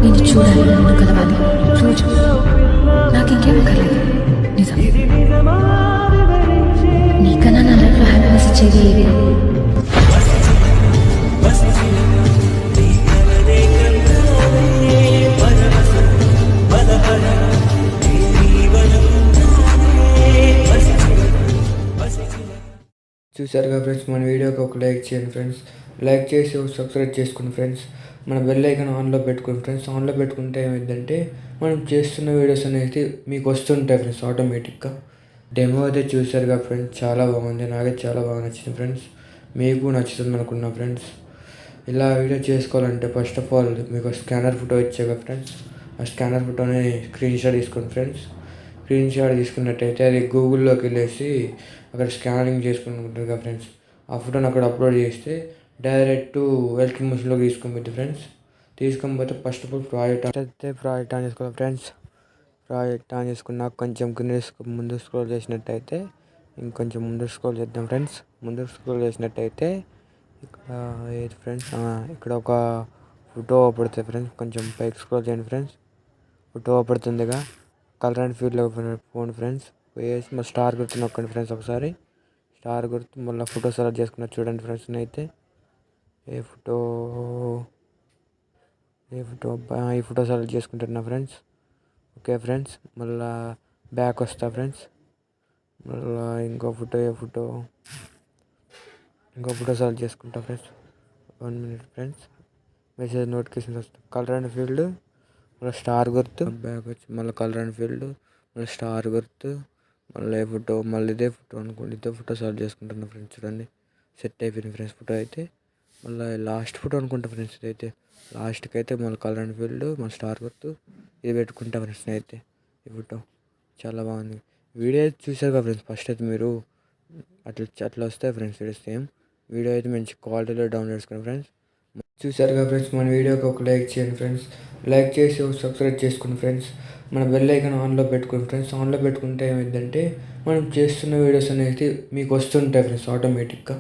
నిన్ను చూడాలి, నిన్ను కలవాలి రోజు. నాకు ఇంకేం కలదు నిజం. నీకన్నా నా లైఫ్లో హ్యాపీనెస్ ఇచ్చేది ఏది? చూసారుగా ఫ్రెండ్స్, మన వీడియోకి ఒక లైక్ చేయండి ఫ్రెండ్స్. లైక్ చేసి సబ్స్క్రైబ్ చేసుకోండి ఫ్రెండ్స్. మన బెల్ ఐకాన్ ఆన్లో పెట్టుకోండి ఫ్రెండ్స్. ఆన్లో పెట్టుకుంటే ఏమైందంటే మనం చేస్తున్న వీడియోస్ అనేది మీకు వస్తుంటాయి ఫ్రెండ్స్ ఆటోమేటిక్గా. డెమో అయితే చూసారుగా ఫ్రెండ్స్, చాలా బాగుంది. నాకైతే చాలా బాగా నచ్చింది ఫ్రెండ్స్. మీకు నచ్చుతుంది అనుకున్నా ఫ్రెండ్స్. ఇలా వీడియో చేసుకోవాలంటే ఫస్ట్ ఆఫ్ ఆల్ మీకు స్కానర్ ఫోటో ఇచ్చాక ఫ్రెండ్స్, ఆ స్కానర్ ఫోటోని స్క్రీన్ షాట్ తీసుకోండి ఫ్రెండ్స్. స్క్రీన్ షాట్ తీసుకున్నట్టయితే అది గూగుల్లోకి వెళ్ళేసి అక్కడ స్కానింగ్ చేసుకుంటుంది కదా ఫ్రెండ్స్. ఆ ఫోటోని అక్కడ అప్లోడ్ చేస్తే డైరెక్ట్ వెల్కమ్ మిషన్లోకి తీసుకొని ఫ్రెండ్స్. తీసుకొని పోతే first of all project on చేసుకోవాలి ఫ్రెండ్స్. ప్రాజెక్ట్ ఆన్ చేసుకున్నాక కొంచెం ముందు స్క్రోల్ చేసినట్టయితే, ఇంకొంచెం ముందు స్క్రోల్ చేద్దాం ఫ్రెండ్స్. ముందు స్క్రోల్ చేసినట్టయితే ఇక్కడ ఏది ఫ్రెండ్స్, ఇక్కడ ఒక ఫోటో పడుతుంది ఫ్రెండ్స్. కొంచెం పైకి స్క్రోల్ చేయండి ఫ్రెండ్స్. ఫోటో పడుతుందిగా, కలర్ అండ్ ఫీల్డ్లో ఫోన్ ఫ్రెండ్స్. వేసి మళ్ళీ స్టార్ గుర్తు నొక్కండి ఫ్రెండ్స్. ఒకసారి స్టార్ గుర్తు మళ్ళీ ఫోటో సెలెక్ట్ చేసుకున్నా చూడండి ఫ్రెండ్స్. అయితే ఏ ఫోటో ఈ ఫోటో సెలెక్ట్ చేసుకుంటున్నా ఫ్రెండ్స్. ఓకే ఫ్రెండ్స్, మళ్ళీ బ్యాక్ వస్తా ఫ్రెండ్స్. మళ్ళీ ఇంకో ఫోటో సెలెక్ట్ చేసుకుంటా friends. 1 minute friends. Message notification వస్తుంది. కలర్ అండ్ ఫీల్డ్ మళ్ళీ స్టార్ గుర్తు, బ్యాక్ వచ్చి మళ్ళీ కలర్ అండ్ ఫీల్డ్, మళ్ళీ స్టార్ గుర్తు, మళ్ళీ ఫోటో, మళ్ళీ ఇదే ఫోటో అనుకోండి. ఇదే ఫోటో సెలెక్ట్ చేసుకుంటున్నా ఫ్రెండ్స్. చూడండి, సెట్ అయిపోయింది ఫ్రెండ్స్ ఫోటో అయితే. మళ్ళీ లాస్ట్ ఫోటో అనుకుంటా ఫ్రెండ్స్. ఇదైతే లాస్ట్కి అయితే మళ్ళీ కలర్ అండ్ ఫీల్డ్, మళ్ళీ స్టార్ గుర్తు, ఇది పెట్టుకుంటా ఫ్రెండ్స్. అయితే ఈ ఫోటో చాలా బాగుంది. వీడియో అయితే చూసారు కదా ఫ్రెండ్స్. ఫస్ట్ అయితే మీరు అట్లా వస్తాయి ఫ్రెండ్స్ వీడియోస్. సేమ్ వీడియో అయితే మంచి క్వాలిటీలో డౌన్లోడ్ చేసుకోండి ఫ్రెండ్స్. చూసారు కదా ఫ్రెండ్స్, మన వీడియోకి ఒక లైక్ చేయండి ఫ్రెండ్స్. లైక్ చేసి సబ్స్క్రైబ్ చేసుకోండి ఫ్రెండ్స్. మన బెల్ ఐకాన్ ఆన్లో పెట్టుకోండి ఫ్రెండ్స్. ఆన్లో పెట్టుకుంటే ఏమైందంటే మనం చేస్తున్న వీడియోస్ అనేది మీకు వస్తుంటాయి ఫ్రెండ్స్ ఆటోమేటిక్గా.